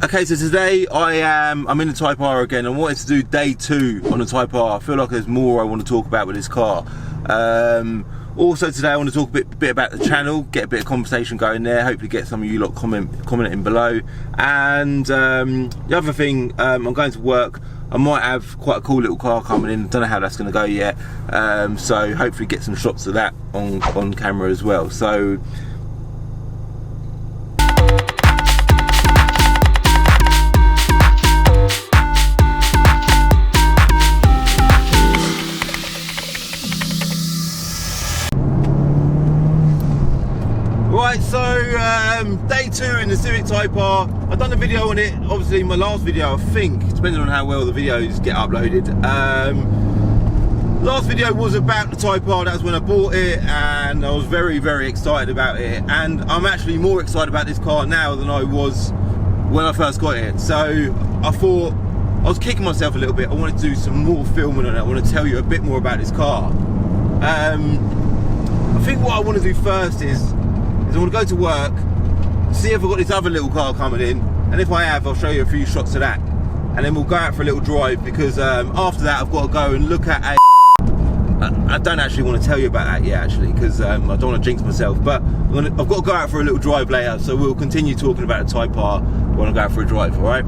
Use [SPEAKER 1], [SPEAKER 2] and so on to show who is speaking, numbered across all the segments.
[SPEAKER 1] Okay, so today I'm in the Type-R again. I wanted to do day 2 on the Type-R. I feel like there's more I want to talk about with this car. Also today I want to talk a bit about the channel, get a bit of conversation going there, hopefully get some of you lot commenting below. And the other thing, I'm going to work. I might have quite a cool little car coming in, don't know how that's going to go yet. So hopefully get some shots of that on camera as well. So right, so day 2 in the Civic Type-R. I've done a video on it, obviously my last video, I think, depending on how well the videos get uploaded. Last video was about the Type-R, that's when I bought it, and I was very, very excited about it. And I'm actually more excited about this car now than I was when I first got it. So I thought, I was kicking myself a little bit, I wanted to do some more filming on it, I want to tell you a bit more about this car. I think what I want to do first is I want to go to work, see if I've got this other little car coming in, and if I have, I'll show you a few shots of that, and then we'll go out for a little drive, because after that I've got to go and look at a I don't actually want to tell you about that yet, actually, because I don't want to jinx myself, but I've got to go out for a little drive later, so we'll continue talking about the Type-R when I go out for a drive, alright?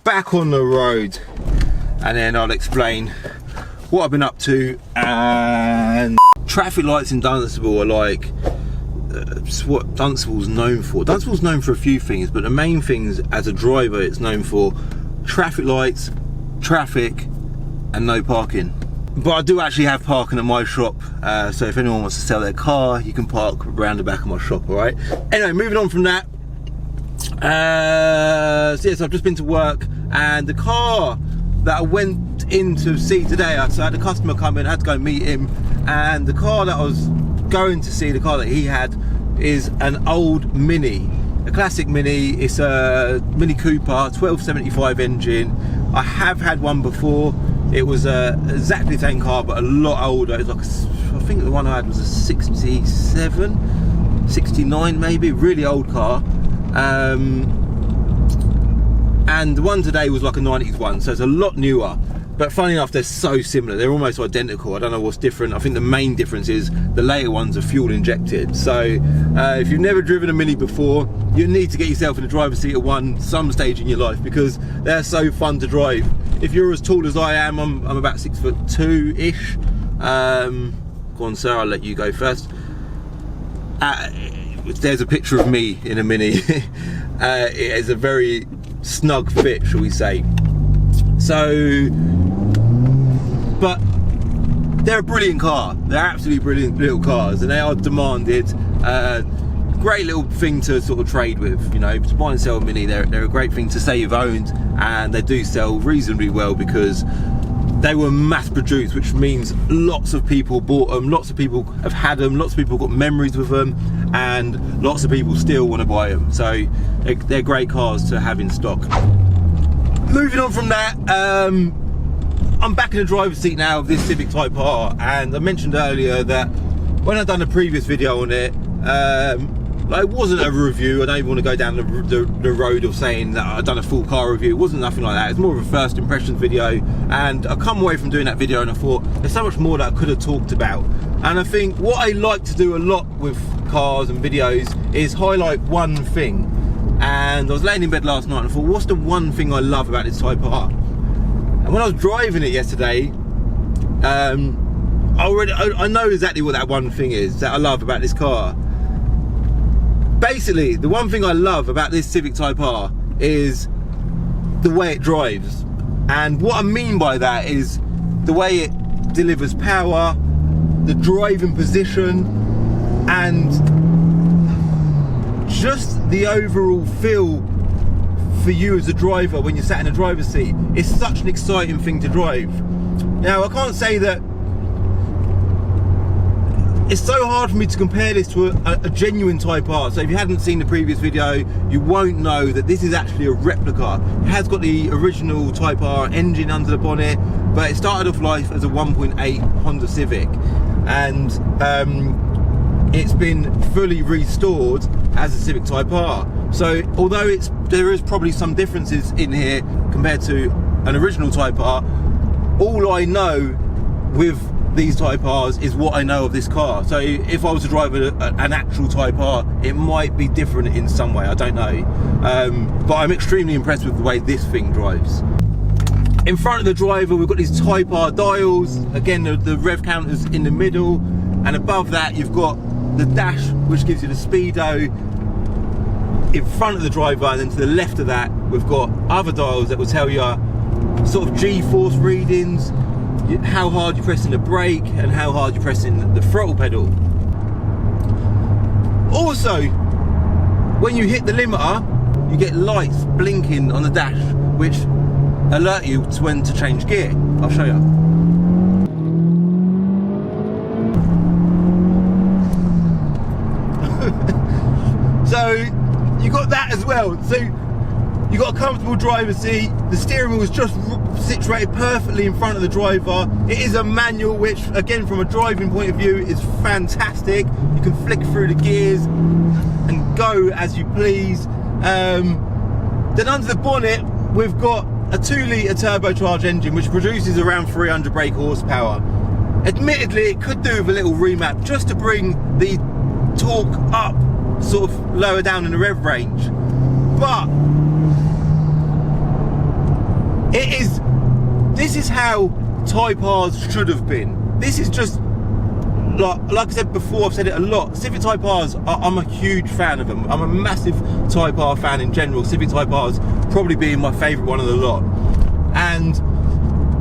[SPEAKER 1] Back on the road, and then I'll explain what I've been up to. And traffic lights in Dunstable are like what Dunstable's known for. Dunstable's known for a few things, but the main things as a driver it's known for: traffic lights, traffic, and no parking. But I do actually have parking at my shop, so if anyone wants to sell their car, you can park around the back of my shop, all right? Anyway, moving on from that. So yes, I've just been to work, and the car that I went in to see today, so I had a customer come in, I had to go meet him, and the car that I was going to see, the car that he had, is an old Mini, a classic Mini. It's a Mini Cooper 1275 engine. I have had one before. It was exactly the same car but a lot older. It was like I think the one I had was a 67, 69 maybe, really old car. And the one today was like a 90s one, so it's a lot newer, but funny enough they're so similar, they're almost identical. I don't know what's different. I think the main difference is the later ones are fuel injected. So if you've never driven a Mini before, you need to get yourself in the driver's seat of one some stage in your life, because they're so fun to drive. If you're as tall as I am, I'm about 6'2" ish. Go on sir, I'll let you go first. There's a picture of me in a Mini. It is a very snug fit, shall we say. So, but they're a brilliant car. They're absolutely brilliant little cars, and they are demanded. Great little thing to sort of trade with, you know, to buy and sell a Mini. They're a great thing to say you've owned, and they do sell reasonably well because they were mass produced, which means lots of people bought them, lots of people have had them, lots of people got memories with them, and lots of people still want to buy them. So they're great cars to have in stock. Moving on from that, I'm back in the driver's seat now of this Civic Type-R, and I mentioned earlier that when I've done a previous video on it, it wasn't a review. I don't even want to go down the road of saying that I've done a full car review. It wasn't nothing like that. It's more of a first impressions video, and I come away from doing that video and I thought there's so much more that I could have talked about. And I think what I like to do a lot with cars and videos is highlight one thing. And I was laying in bed last night and I thought, what's the one thing I love about this Type-R? And when I was driving it yesterday, I know exactly what that one thing is that I love about this car. Basically, the one thing I love about this Civic Type-R is the way it drives. And what I mean by that is the way it delivers power, the driving position, and just the overall feel for you as a driver when you're sat in a driver's seat. It's such an exciting thing to drive. Now, I can't say that it's so hard for me to compare this to a genuine Type-R. So if you hadn't seen the previous video, you won't know that this is actually a replica. It has got the original Type-R engine under the bonnet, but it started off life as a 1.8 Honda Civic, and it's been fully restored as a Civic Type-R. So although there is probably some differences in here compared to an original Type-R, all I know with these Type-Rs is what I know of this car. So if I was to drive an actual Type-R, it might be different in some way, I don't know. But I'm extremely impressed with the way this thing drives. In front of the driver, we've got these Type-R dials. Again, the rev counters in the middle, and above that you've got the dash, which gives you the speedo in front of the driver, and then to the left of that we've got other dials that will tell you sort of G-force readings, how hard you're pressing the brake, and how hard you're pressing the throttle pedal. Also, when you hit the limiter, you get lights blinking on the dash which alert you to when to change gear. I'll show you. So you got that as well. So you got a comfortable driver's seat. The steering wheel is just situated perfectly in front of the driver. It is a manual, which again from a driving point of view is fantastic. You can flick through the gears and go as you please. Then under the bonnet we've got a 2-litre turbocharged engine which produces around 300 brake horsepower. Admittedly, it could do with a little remap just to bring the torque up sort of lower down in the rev range, but this is how Type-Rs should have been. This is just like I said before, I've said it a lot, Civic Type-Rs, I'm a huge fan of them. I'm a massive Type-R fan in general. Civic Type-Rs probably being my favourite one of the lot. And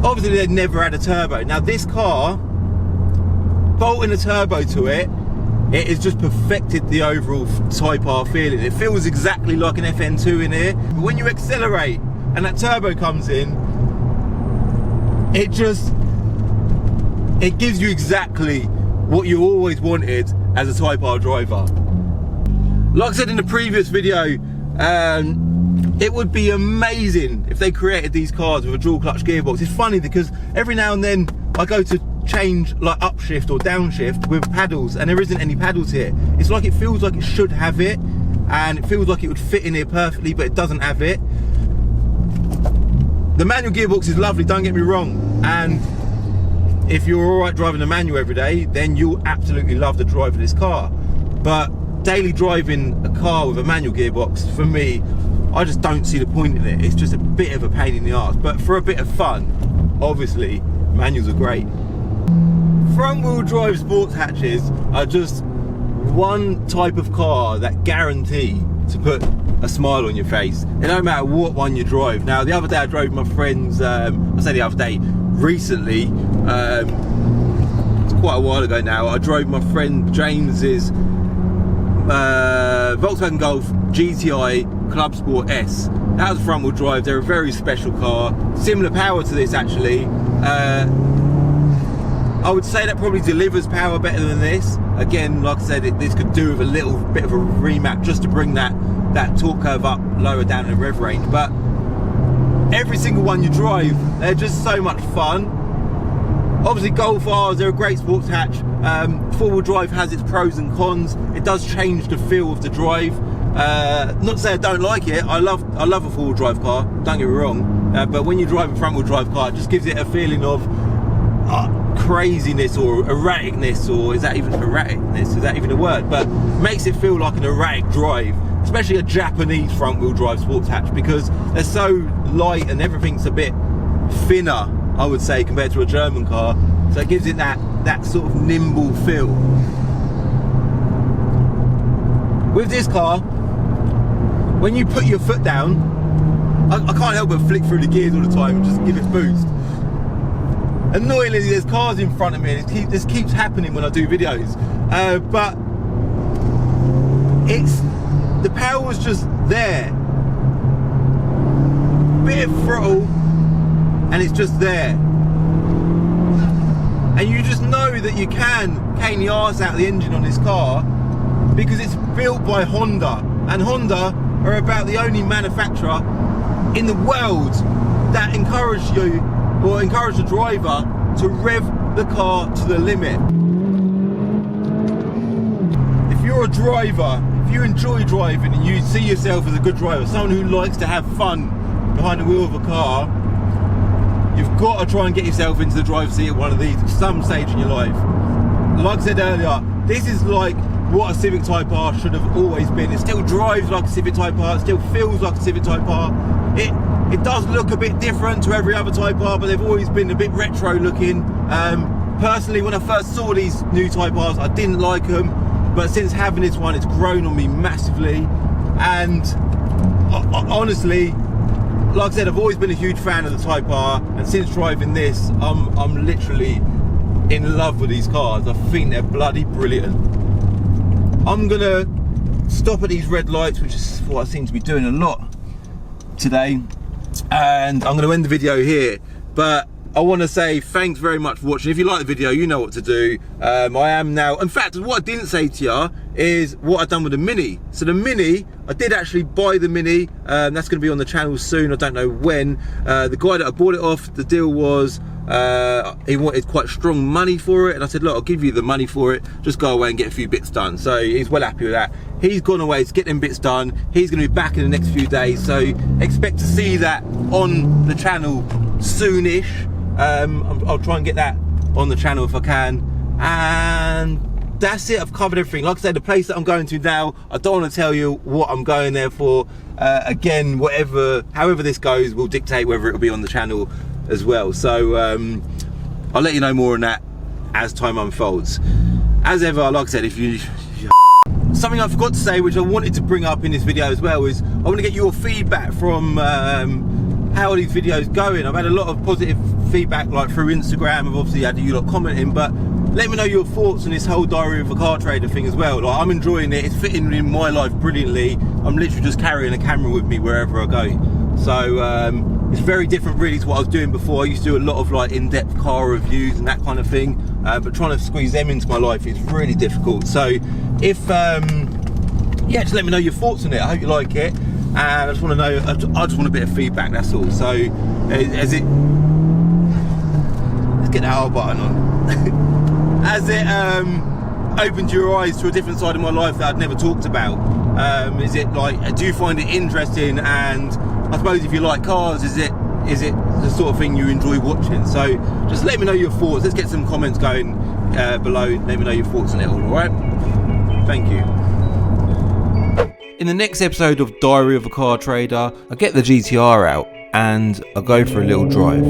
[SPEAKER 1] obviously they never had a turbo. Now this car, bolting a turbo to it, it has just perfected the overall Type-R feeling. It feels exactly like an FN2 in here. But when you accelerate and that turbo comes in, it gives you exactly what you always wanted as a Type-R driver. Like I said in the previous video, it would be amazing if they created these cars with a dual clutch gearbox. It's funny because every now and then I go to change like upshift or downshift with paddles and there isn't any paddles here. It's like it feels like it should have it, and it feels like it would fit in here perfectly, but it doesn't have it. The manual gearbox is lovely, don't get me wrong, and if you're alright driving a manual every day, then you'll absolutely love the drive of this car. But daily driving a car with a manual gearbox, for me, I just don't see the point in it. It's just a bit of a pain in the arse. But for a bit of fun, obviously, manuals are great. Front wheel drive sports hatches are just one type of car that guarantee to put a smile on your face. It don't matter what one you drive. Now the other day I drove my friend's, I say the other day, recently, it's quite a while ago now, I drove my friend James's Volkswagen Golf GTI Club Sport S. That was front wheel drive. They're a very special car, similar power to this actually. I would say that probably delivers power better than this. Again, like I said, this could do with a little bit of a remap just to bring that torque curve up lower down in the rev range. But every single one you drive, they're just so much fun. Obviously Golf Rs, they're a great sports hatch. Four-wheel drive has its pros and cons. It does change the feel of the drive. Not to say I don't like it. I love a four-wheel drive car, don't get me wrong. But when you drive a front-wheel drive car, it just gives it a feeling of craziness or erraticness, or is that even erraticness? Is that even a word? But makes it feel like an erratic drive, especially a Japanese front-wheel drive sports hatch, because they're so light and everything's a bit thinner, I would say, compared to a German car. So it gives it that sort of nimble feel. With this car, when you put your foot down, I can't help but flick through the gears all the time and just give it boost. Annoyingly, there's cars in front of me, and this keeps happening when I do videos. But the power was just there. bit of throttle and it's just there. And you just know that you can cane the arse out of the engine on this car because it's built by Honda, and Honda are about the only manufacturer in the world that encourage the driver to rev the car to the limit. If you're a driver, if you enjoy driving and you see yourself as a good driver, someone who likes to have fun behind the wheel of a car, you've got to try and get yourself into the driver's seat at one of these at some stage in your life. Like I said earlier, this is like what a Civic Type-R should have always been. It still drives like a Civic Type-R, it still feels like a Civic Type-R. It does look a bit different to every other Type-R, but they've always been a bit retro looking. Personally, when I first saw these new Type-Rs, I didn't like them, but since having this one, it's grown on me massively. And honestly, like I said, I've always been a huge fan of the Type-R, and since driving this, I'm literally in love with these cars. I think they're bloody brilliant. I'm gonna stop at these red lights, which is what I seem to be doing a lot today, and I'm gonna end the video here. But I want to say thanks very much for watching. If you like the video, you know what to do. I am now, in fact, what I didn't say to you is what I've done with the Mini. So the Mini, I did actually buy the Mini. That's going to be on the channel soon. I don't know when. The guy that I bought it off, the deal was he wanted quite strong money for it, and I said, look, I'll give you the money for it, just go away and get a few bits done. So he's well happy with that. He's gone away to get them bits done. He's going to be back in the next few days, so expect to see that on the channel soonish. I'll try and get that on the channel if I can, and that's it. I've covered everything. Like I said, the place that I'm going to now, I don't want to tell you what I'm going there for. Again, however this goes will dictate whether it'll be on the channel as well. So I'll let you know more on that as time unfolds. As ever, like I said, if you something I forgot to say, which I wanted to bring up in this video as well, is I want to get your feedback from how are these videos going. I've had a lot of positive feedback, like through Instagram. I've obviously had you lot commenting, but let me know your thoughts on this whole Diary of a Car Trader thing as well. Like, I'm enjoying it. It's fitting in my life brilliantly. I'm literally just carrying a camera with me wherever I go. So it's very different really to what I was doing before. I used to do a lot of like in-depth car reviews and that kind of thing, but trying to squeeze them into my life is really difficult. So if yeah, just let me know your thoughts on it. I hope you like it, and I just want to know, I just want a bit of feedback, that's all. So let's get that R button on. As it opened your eyes to a different side of my life that I'd never talked about. Is it like, do you find it interesting? And I suppose if you like cars, is it the sort of thing you enjoy watching? So just let me know your thoughts. Let's get some comments going below. Let me know your thoughts on it all right? Thank you. In the next episode of Diary of a Car Trader, I get the GTR out and I go for a little drive.